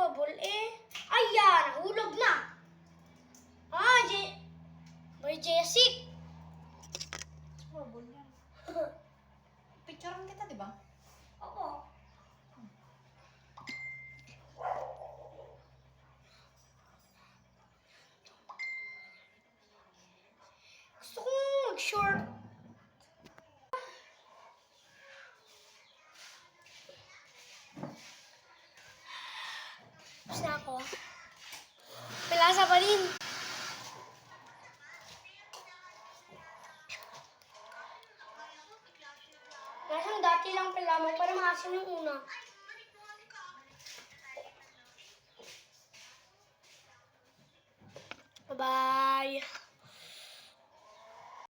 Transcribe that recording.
bubble eh. Ayan, nahulog na. Ah, Boy Jessic. Bubble yan. Picturean kita, di ba? Opo. Gusto kong mag-short. Tapos na ako. Pilasa pa rin. Lasang dati lang pala mo para maasim yung una. Bye-bye.